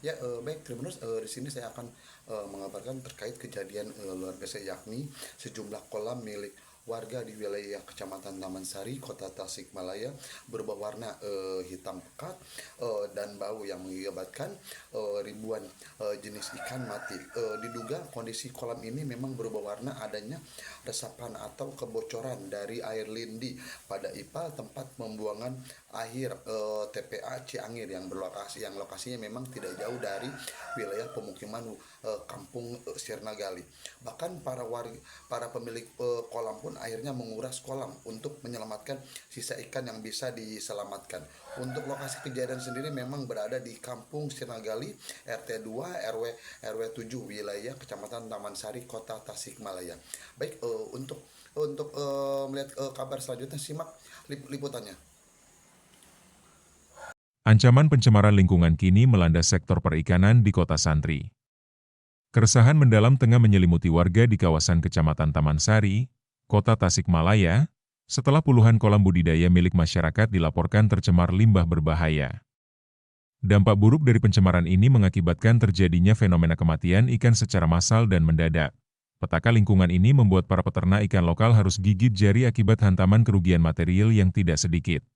Ya, baik, terima kasih. Di sini saya akan mengabarkan terkait kejadian luar biasa, yakni sejumlah kolam milik warga di wilayah Kecamatan Taman Sari, Kota Tasikmalaya berubah warna hitam pekat dan bau yang mengakibatkan ribuan jenis ikan mati. Diduga kondisi kolam ini memang berubah warna adanya resapan atau kebocoran dari air lindi pada IPAL tempat pembuangan akhir TPA Ciangir yang lokasinya memang tidak jauh dari wilayah pemukiman kampung Sirnagali. Bahkan para pemilik kolam pun akhirnya menguras kolam untuk menyelamatkan sisa ikan yang bisa diselamatkan. Untuk lokasi kejadian sendiri memang berada di kampung Sirnagali, RT 2 RW 7 wilayah Kecamatan Taman Sari, Kota Tasikmalaya. Baik, melihat kabar selanjutnya, simak liputannya. Ancaman pencemaran lingkungan kini melanda sektor perikanan di Kota Santri. Keresahan mendalam tengah menyelimuti warga di kawasan Kecamatan Taman Sari, Kota Tasikmalaya, setelah puluhan kolam budidaya milik masyarakat dilaporkan tercemar limbah berbahaya. Dampak buruk dari pencemaran ini mengakibatkan terjadinya fenomena kematian ikan secara massal dan mendadak. Petaka lingkungan ini membuat para peternak ikan lokal harus gigit jari akibat hantaman kerugian material yang tidak sedikit.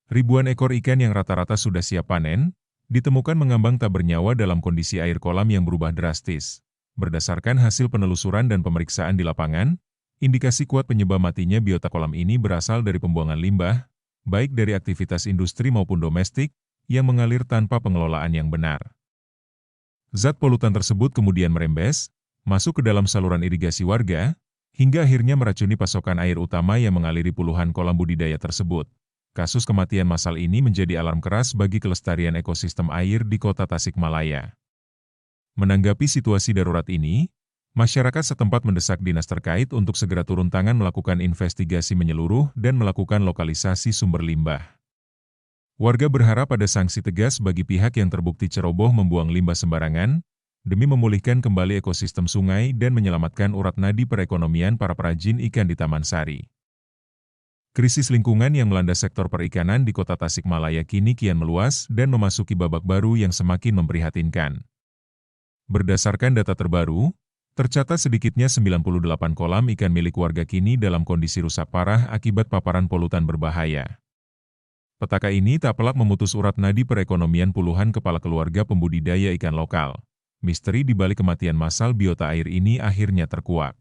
Ribuan ekor ikan yang rata-rata sudah siap panen, ditemukan mengambang tak bernyawa dalam kondisi air kolam yang berubah drastis. Berdasarkan hasil penelusuran dan pemeriksaan di lapangan, indikasi kuat penyebab matinya biota kolam ini berasal dari pembuangan limbah, baik dari aktivitas industri maupun domestik, yang mengalir tanpa pengelolaan yang benar. Zat polutan tersebut kemudian merembes, masuk ke dalam saluran irigasi warga, hingga akhirnya meracuni pasokan air utama yang mengaliri puluhan kolam budidaya tersebut. Kasus kematian massal ini menjadi alarm keras bagi kelestarian ekosistem air di Kota Tasikmalaya. Menanggapi situasi darurat ini, masyarakat setempat mendesak dinas terkait untuk segera turun tangan melakukan investigasi menyeluruh dan melakukan lokalisasi sumber limbah. Warga berharap ada sanksi tegas bagi pihak yang terbukti ceroboh membuang limbah sembarangan, demi memulihkan kembali ekosistem sungai dan menyelamatkan urat nadi perekonomian para perajin ikan di Taman Sari. Krisis lingkungan yang melanda sektor perikanan di Kota Tasikmalaya kini kian meluas dan memasuki babak baru yang semakin memprihatinkan. Berdasarkan data terbaru, tercatat sedikitnya 98 kolam ikan milik warga kini dalam kondisi rusak parah akibat paparan polutan berbahaya. Petaka ini tak pelak memutus urat nadi perekonomian puluhan kepala keluarga pembudidaya ikan lokal. Misteri di balik kematian massal biota air ini akhirnya terkuak.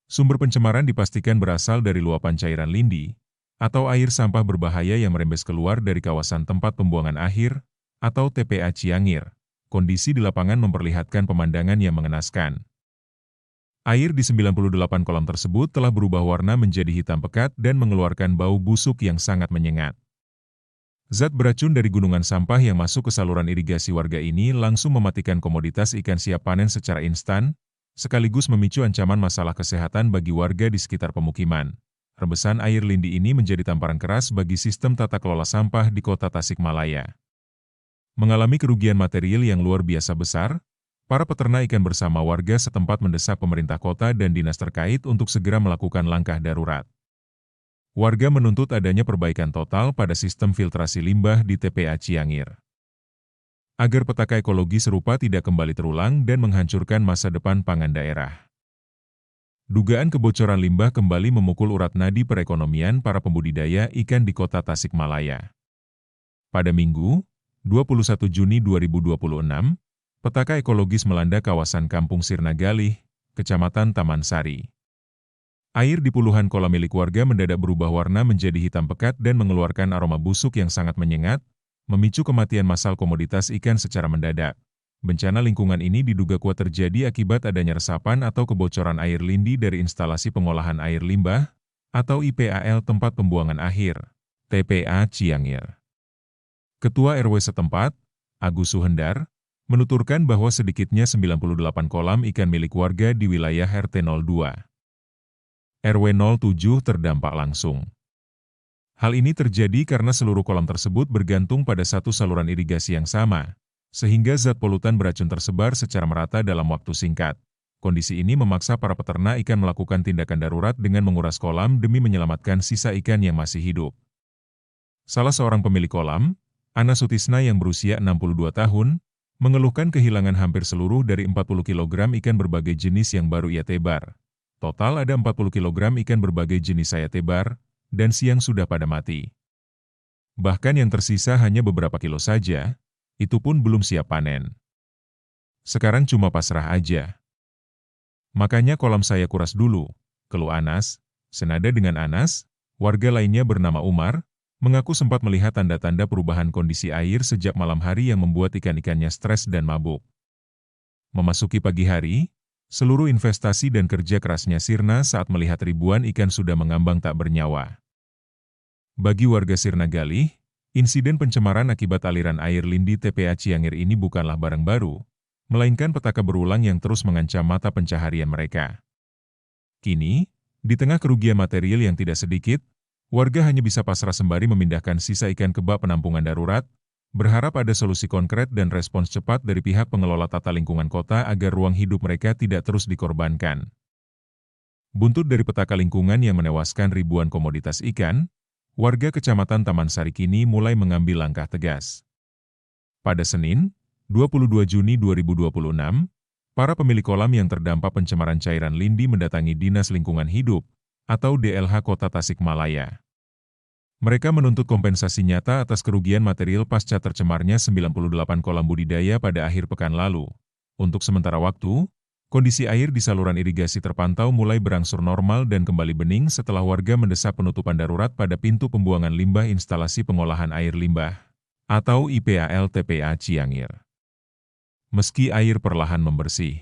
Sumber pencemaran dipastikan berasal dari luapan cairan lindi, atau air sampah berbahaya yang merembes keluar dari kawasan tempat pembuangan akhir, atau TPA Ciangir. Kondisi di lapangan memperlihatkan pemandangan yang mengenaskan. Air di 98 kolam tersebut telah berubah warna menjadi hitam pekat dan mengeluarkan bau busuk yang sangat menyengat. Zat beracun dari gunungan sampah yang masuk ke saluran irigasi warga ini langsung mematikan komoditas ikan siap panen secara instan, sekaligus memicu ancaman masalah kesehatan bagi warga di sekitar pemukiman. Rembesan air lindi ini menjadi tamparan keras bagi sistem tata kelola sampah di Kota Tasikmalaya. Mengalami kerugian material yang luar biasa besar, para peternak ikan bersama warga setempat mendesak pemerintah kota dan dinas terkait untuk segera melakukan langkah darurat. Warga menuntut adanya perbaikan total pada sistem filtrasi limbah di TPA Ciangir, agar petaka ekologi serupa tidak kembali terulang dan menghancurkan masa depan pangan daerah. Dugaan kebocoran limbah kembali memukul urat nadi perekonomian para pembudidaya ikan di Kota Tasikmalaya. Pada Minggu, 21 Juni 2026, petaka ekologis melanda kawasan Kampung Sirnagali, Kecamatan Taman Sari. Air di puluhan kolam milik warga mendadak berubah warna menjadi hitam pekat dan mengeluarkan aroma busuk yang sangat menyengat, memicu kematian massal komoditas ikan secara mendadak. Bencana lingkungan ini diduga kuat terjadi akibat adanya resapan atau kebocoran air lindi dari instalasi pengolahan air limbah, atau IPAL tempat pembuangan akhir, TPA Ciangir. Ketua RW setempat, Agus Suhendar, menuturkan bahwa sedikitnya 98 kolam ikan milik warga di wilayah RT 02. RW 07 terdampak langsung. Hal ini terjadi karena seluruh kolam tersebut bergantung pada satu saluran irigasi yang sama, sehingga zat polutan beracun tersebar secara merata dalam waktu singkat. Kondisi ini memaksa para peternak ikan melakukan tindakan darurat dengan menguras kolam demi menyelamatkan sisa ikan yang masih hidup. Salah seorang pemilik kolam, Ana Sutisna yang berusia 62 tahun, mengeluhkan kehilangan hampir seluruh dari 40 kg ikan berbagai jenis yang baru ia tebar. Total ada 40 kg ikan berbagai jenis saya tebar, dan siang sudah pada mati. Bahkan yang tersisa hanya beberapa kilo saja, itu pun belum siap panen. Sekarang cuma pasrah aja. Makanya kolam saya kuras dulu, keluh Anas. Senada dengan Anas, warga lainnya bernama Umar, mengaku sempat melihat tanda-tanda perubahan kondisi air sejak malam hari yang membuat ikan-ikannya stres dan mabuk. Memasuki pagi hari, seluruh investasi dan kerja kerasnya sirna saat melihat ribuan ikan sudah mengambang tak bernyawa. Bagi warga Sirna Galih, insiden pencemaran akibat aliran air lindi TPA Ciangir ini bukanlah barang baru, melainkan petaka berulang yang terus mengancam mata pencaharian mereka. Kini, di tengah kerugian material yang tidak sedikit, warga hanya bisa pasrah sembari memindahkan sisa ikan ke bak penampungan darurat, berharap ada solusi konkret dan respons cepat dari pihak pengelola tata lingkungan kota agar ruang hidup mereka tidak terus dikorbankan. Buntut dari petaka lingkungan yang menewaskan ribuan komoditas ikan, warga Kecamatan Taman Sari kini mulai mengambil langkah tegas. Pada Senin, 22 Juni 2026, para pemilik kolam yang terdampak pencemaran cairan lindi mendatangi Dinas Lingkungan Hidup atau DLH Kota Tasikmalaya. Mereka menuntut kompensasi nyata atas kerugian material pasca tercemarnya 98 kolam budidaya pada akhir pekan lalu. Untuk sementara waktu, kondisi air di saluran irigasi terpantau mulai berangsur normal dan kembali bening setelah warga mendesak penutupan darurat pada pintu pembuangan limbah instalasi pengolahan air limbah atau IPAL TPA Ciangir. Meski air perlahan membersih,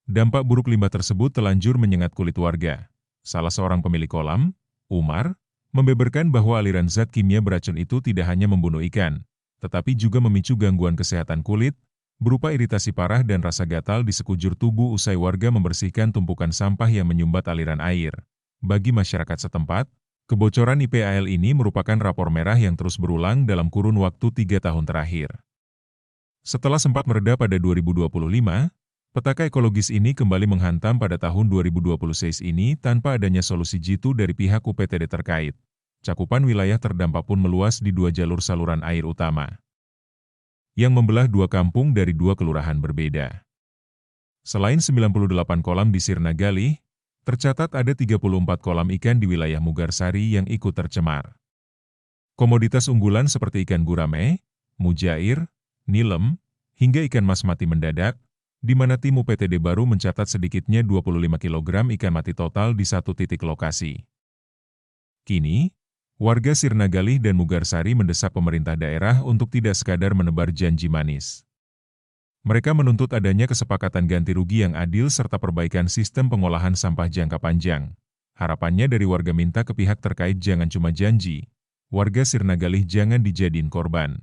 dampak buruk limbah tersebut telanjur menyengat kulit warga. Salah seorang pemilik kolam, Umar, membeberkan bahwa aliran zat kimia beracun itu tidak hanya membunuh ikan, tetapi juga memicu gangguan kesehatan kulit, berupa iritasi parah dan rasa gatal di sekujur tubuh usai warga membersihkan tumpukan sampah yang menyumbat aliran air. Bagi masyarakat setempat, kebocoran IPAL ini merupakan rapor merah yang terus berulang dalam kurun waktu 3 tahun terakhir. Setelah sempat mereda pada 2025, petaka ekologis ini kembali menghantam pada tahun 2026 ini tanpa adanya solusi jitu dari pihak UPTD terkait. Cakupan wilayah terdampak pun meluas di 2 jalur saluran air utama, yang membelah 2 kampung dari 2 kelurahan berbeda. Selain 98 kolam di Sirna Galih, tercatat ada 34 kolam ikan di wilayah Mugarsari yang ikut tercemar. Komoditas unggulan seperti ikan gurame, mujair, nilem, hingga ikan mas mati mendadak, di mana tim UPTD baru mencatat sedikitnya 25 kg ikan mati total di satu titik lokasi. Kini, warga Sirna Galih dan Mugarsari mendesak pemerintah daerah untuk tidak sekadar menebar janji manis. Mereka menuntut adanya kesepakatan ganti rugi yang adil serta perbaikan sistem pengolahan sampah jangka panjang. Harapannya dari warga minta ke pihak terkait jangan cuma janji, warga Sirna Galih jangan dijadiin korban.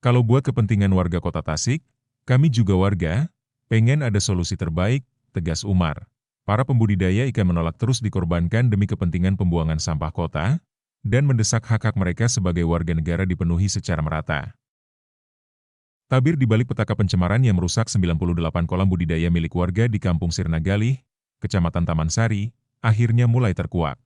Kalau buat kepentingan warga Kota Tasik, kami juga warga, pengen ada solusi terbaik, tegas Umar. Para pembudidaya ikan menolak terus dikorbankan demi kepentingan pembuangan sampah kota, dan mendesak hak-hak mereka sebagai warga negara dipenuhi secara merata. Tabir di balik petaka pencemaran yang merusak 98 kolam budidaya milik warga di Kampung Sirna Galih, Kecamatan Taman Sari, akhirnya mulai terkuak.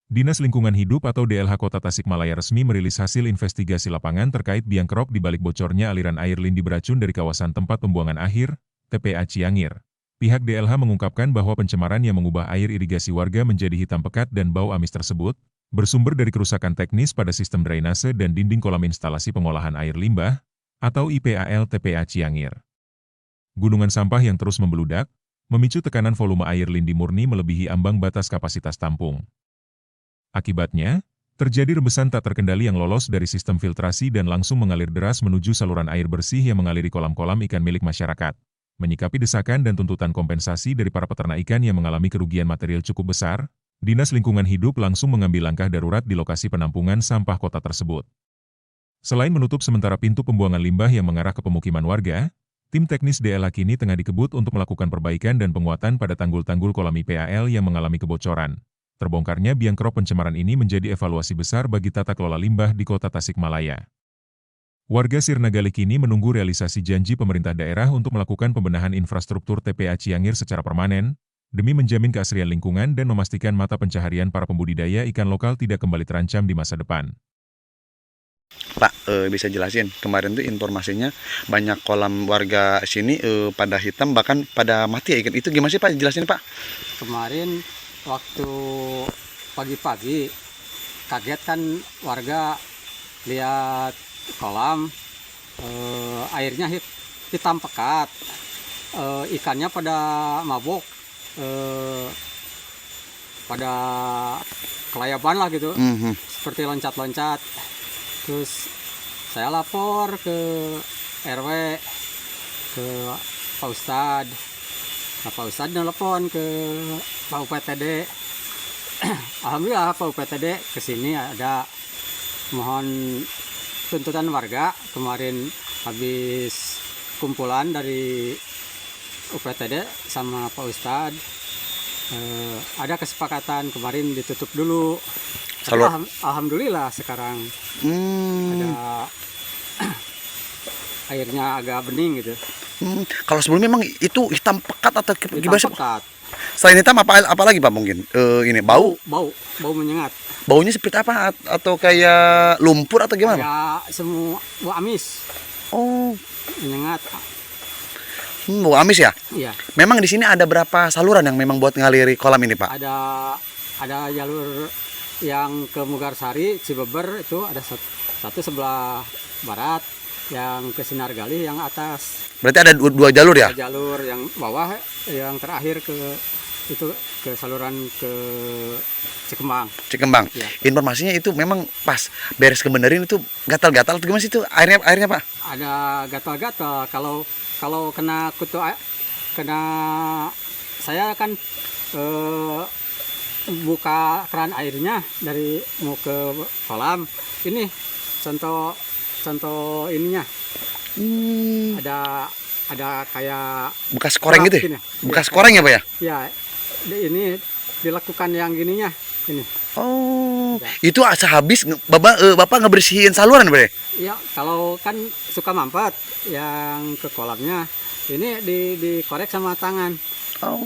Dinas Lingkungan Hidup atau DLH Kota Tasikmalaya resmi merilis hasil investigasi lapangan terkait biang kerok di balik bocornya aliran air lindi beracun dari kawasan tempat pembuangan akhir, TPA Ciangir. Pihak DLH mengungkapkan bahwa pencemaran yang mengubah air irigasi warga menjadi hitam pekat dan bau amis tersebut, bersumber dari kerusakan teknis pada sistem drainase dan dinding kolam instalasi pengolahan air limbah, atau IPAL TPA Ciangir. Gunungan sampah yang terus membeludak, memicu tekanan volume air lindi murni melebihi ambang batas kapasitas tampung. Akibatnya, terjadi rebesan tak terkendali yang lolos dari sistem filtrasi dan langsung mengalir deras menuju saluran air bersih yang mengaliri kolam-kolam ikan milik masyarakat. Menyikapi desakan dan tuntutan kompensasi dari para peternak ikan yang mengalami kerugian material cukup besar, Dinas Lingkungan Hidup langsung mengambil langkah darurat di lokasi penampungan sampah kota tersebut. Selain menutup sementara pintu pembuangan limbah yang mengarah ke pemukiman warga, tim teknis DLH kini tengah dikebut untuk melakukan perbaikan dan penguatan pada tanggul-tanggul kolam IPAL yang mengalami kebocoran. Terbongkarnya biang kerok pencemaran ini menjadi evaluasi besar bagi tata kelola limbah di Kota Tasikmalaya. Warga Sirna Galih kini menunggu realisasi janji pemerintah daerah untuk melakukan pembenahan infrastruktur TPA Ciangir secara permanen, demi menjamin keasrian lingkungan dan memastikan mata pencaharian para pembudidaya ikan lokal tidak kembali terancam di masa depan. Pak, bisa jelasin kemarin tuh informasinya banyak kolam warga sini pada hitam bahkan pada mati ya ikan. Itu gimana sih Pak? Jelasin Pak. Kemarin waktu pagi-pagi kaget kan warga lihat kolam, airnya hitam pekat, ikannya pada mabuk, pada kelayaban lah gitu, seperti loncat-loncat. Terus saya lapor ke RW, ke Pak Ustad. Nah, Pak Ustad nelpon ke Pak UPTD. Alhamdulillah Pak UPTD kesini ada, mohon tuntutan warga. Kemarin habis kumpulan dari UPTD sama Pak Ustad, ada kesepakatan kemarin ditutup dulu. Tapi alhamdulillah sekarang ada airnya agak bening gitu. Kalau sebelumnya memang itu hitam pekat atau gimana sih? Hitam pekat. Selain hitam apa lagi Pak mungkin? Ini bau? Bau menyengat. Baunya seperti apa? Atau kayak lumpur atau gimana Pak? Kayak semua bau amis. Oh, Menyengat. bau amis ya? Iya. Memang di sini ada berapa saluran yang memang buat ngaliri kolam ini Pak? Ada jalur yang ke Mugarsari, Cibeber itu ada satu sebelah barat, yang ke Sinar Galih yang atas. Berarti ada dua jalur ya? Ada jalur yang bawah, yang terakhir itu ke saluran ke Cikembang. Cikembang. Ya. Informasinya itu memang pas beres kebenerin itu gatal-gatal atau gimana sih itu airnya Pak? Ada gatal-gatal kalau kena kutu kena saya kan buka keran airnya dari mau ke kolam. Ini contoh ininya. Ada kayak Bekas koreng gitu ya? gini. Bekas koreng ya Pak ya? Ya, ini dilakukan yang gininya ini. Oh, Ya. itu sehabis Bapak ngebersihin saluran Pak ya? Ya, kalau kan suka mampet yang ke kolamnya, ini dikorek sama tangan. Oh.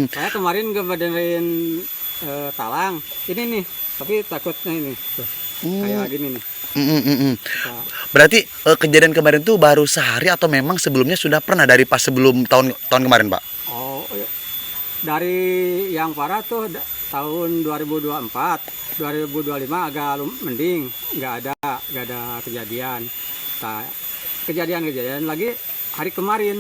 Saya kemarin ngebenerin talang ini nih, tapi takutnya ini tuh, kayak gini nih. Nah, Berarti kejadian kemarin tuh baru sehari atau memang sebelumnya sudah pernah dari pas sebelum tahun kemarin Pak? oh, dari yang parah tuh tahun 2024, 2025 agak mending, nggak ada kejadian. Nah, kejadian lagi hari kemarin.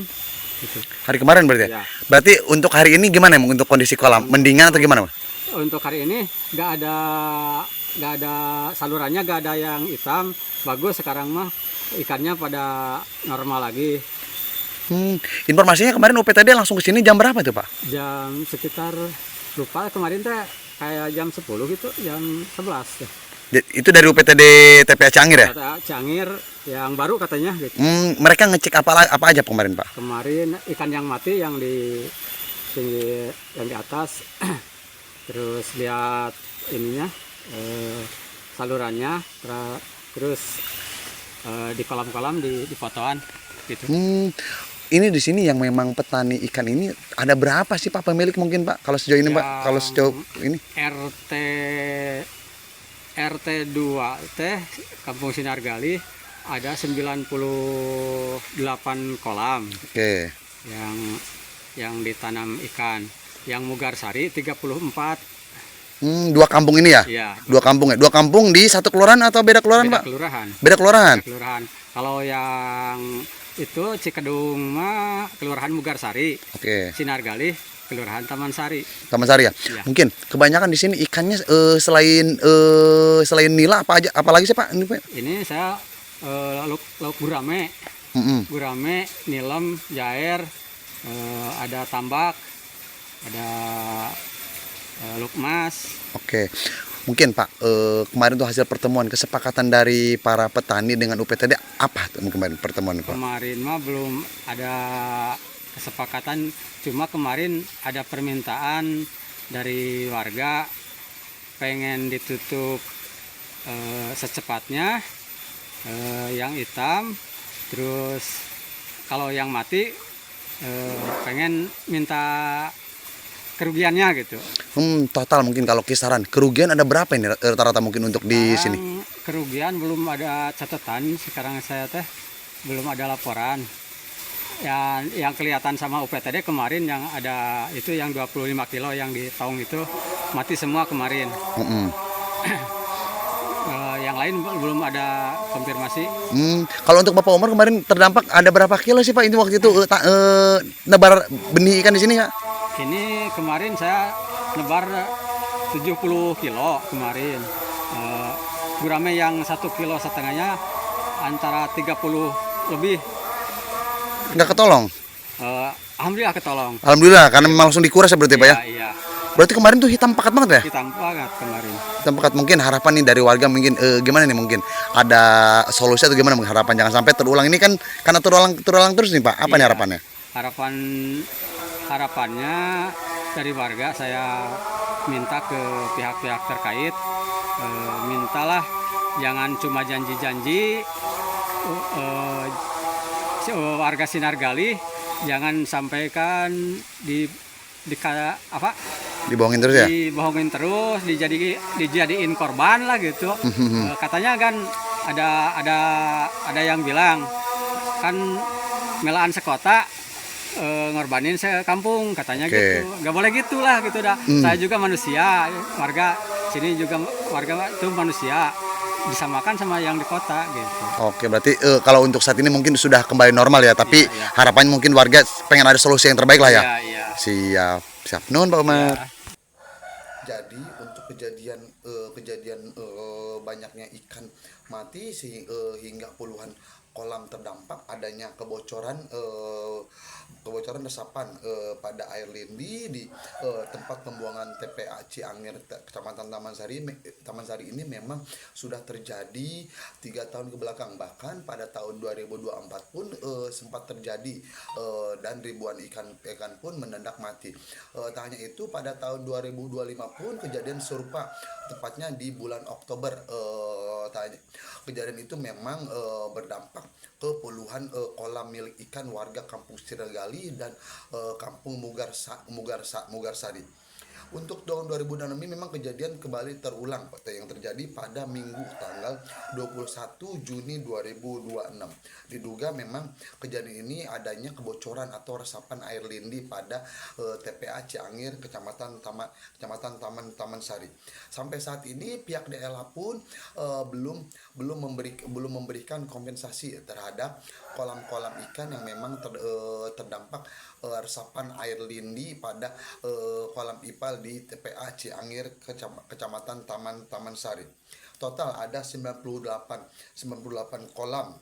Gitu. Hari kemarin berarti ya? Ya. Berarti untuk hari ini gimana Emang untuk kondisi kolam? Mendingan atau gimana Pak? Untuk hari ini nggak ada salurannya, nggak ada yang hitam, bagus sekarang mah ikannya pada normal lagi. Informasinya kemarin UPTD langsung ke sini jam berapa tuh Pak? Jam sekitar, lupa kemarin teh kayak jam 10 gitu, jam 11 teh. Itu dari UPTD TPA Ciangir ya? Kata Ciangir yang baru katanya gitu. Mereka ngecek apa aja kemarin Pak? Kemarin ikan yang mati yang di atas, terus lihat ininya, salurannya, terus di kolam-kolam di fotoan gitu. Ini di sini yang memang petani ikan ini ada berapa sih Pak pemilik mungkin Pak? Kalau sejauh ini Pak, kalau sejauh ini RT 2 teh Kampung Sinar Galih ada 98 kolam. Oke. Yang ditanam ikan. Yang Mugarsari 34. Dua kampung ini ya? Iya. Dua kampung ya? Dua kampung di satu kelurahan atau beda kelurahan Beda Pak? kelurahan. Beda kelurahan? Beda kelurahan. Kalau yang itu Cikedung mah Kelurahan Mugarsari. Oke. Sinar Galih Kelurahan Taman Sari. Taman Sari ya? Iya. Mungkin kebanyakan di sini ikannya selain nila apa lagi sih Pak? Ini saya lauk gurame. Gurame, nilem, jair, ada tambak, ada lukmas. Oke, mungkin Pak, kemarin tuh hasil pertemuan kesepakatan dari para petani dengan UPTD apa tuh kemarin pertemuan Pak? Kemarin mah belum ada kesepakatan, cuma kemarin ada permintaan dari warga pengen ditutup secepatnya yang hitam, terus kalau yang mati pengen minta kerugiannya gitu. Total mungkin kalau kisaran kerugian ada berapa ini rata-rata mungkin untuk di sini? Kerugian belum ada catatan, sekarang saya teh belum ada laporan. Yang kelihatan sama UPTD kemarin yang ada itu yang 25 kilo yang di Taung itu mati semua kemarin. Yang lain belum ada konfirmasi. Kalau untuk Bapak Umar kemarin terdampak ada berapa kilo sih Pak itu waktu itu nebar benih ikan di sini ya? Ini kemarin saya nebar 70 kilo kemarin. Gurame yang 1,5 kilo antara 30 lebih. Nggak ketolong? Alhamdulillah ketolong. Alhamdulillah, karena memang langsung dikuras ya berarti Pak ya? Iya. Berarti kemarin tuh hitam pekat banget ya? Hitam banget kemarin. Hitam pekat, mungkin harapan nih dari warga mungkin gimana nih mungkin? Ada solusi atau gimana mungkin harapan jangan sampai terulang ini kan karena terulang terus nih Pak. Apa nih harapannya? Harapannya dari warga saya minta ke pihak-pihak terkait, mintalah jangan cuma janji-janji, warga Sinargali jangan sampaikan dibohongin terus ya? Dibohongin terus, dijadiin korban lah gitu. Katanya kan ada yang bilang kan melaan sekota ngorbanin sekampung katanya gitu. Nggak boleh gitulah gitu dah. Saya juga manusia, warga sini juga warga itu manusia, disamakan sama yang di kota gitu. Oke, berarti kalau untuk saat ini mungkin sudah kembali normal ya, tapi harapannya mungkin warga pengen ada solusi yang terbaik lah ya. Iya. Siap. Nun Pak Umar. Ya. Jadi untuk kejadian banyaknya ikan mati hingga puluhan kolam terdampak adanya kebocoran resapan pada air lindi di tempat pembuangan TPA Ciangir Kecamatan Taman Sari ini memang sudah terjadi 3 tahun ke belakang, bahkan pada tahun 2024 pun sempat terjadi dan ribuan ikan pun mendadak mati. Tak hanya itu, pada tahun 2025 pun kejadian serupa tepatnya di bulan Oktober. Kejadian itu memang berdampak ke puluhan kolam milik ikan warga Kampung Sinargali dan Kampung Mugarsari. Untuk tahun 2006 ini memang kejadian kembali terulang yang terjadi pada Minggu tanggal 21 Juni 2026. Diduga memang kejadian ini adanya kebocoran atau resapan air lindi pada TPA Ciangir Kecamatan Taman Sari. Sampai saat ini pihak DLH pun belum memberikan kompensasi terhadap kolam-kolam ikan yang memang terdampak resapan air lindi pada kolam ipal di TPA Ciangir Kecamatan Taman Sari. Total ada 98 kolam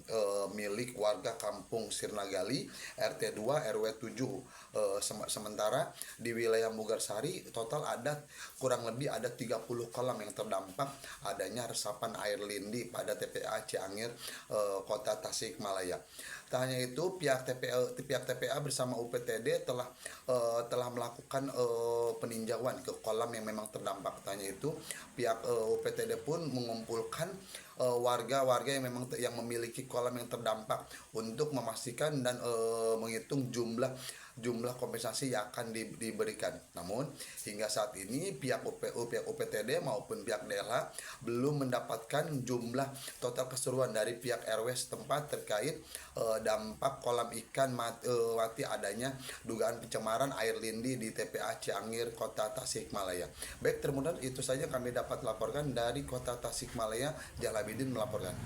milik warga Kampung Sirnagali RT 2 RW 7. Sementara di wilayah Mugarsari total ada kurang lebih ada 30 kolam yang terdampak adanya resapan air lindi pada TPA Ciangir Kota Tasikmalaya. Tak hanya itu, pihak TPA bersama UPTD telah melakukan peninjauan ke kolam yang memang terdampak. Tak hanya itu, pihak UPTD pun mengumpulkan warga-warga yang memang yang memiliki kolam yang terdampak untuk memastikan dan menghitung jumlah kompensasi yang akan diberikan. Namun hingga saat ini pihak UPTD maupun pihak DLH belum mendapatkan jumlah total keseluruhan dari pihak RW setempat terkait dampak kolam ikan mati adanya dugaan pencemaran air lindi di TPA Ciangir Kota Tasikmalaya. Baik, termudah itu saja kami dapat laporkan dari Kota Tasikmalaya. Jalabidin melaporkan.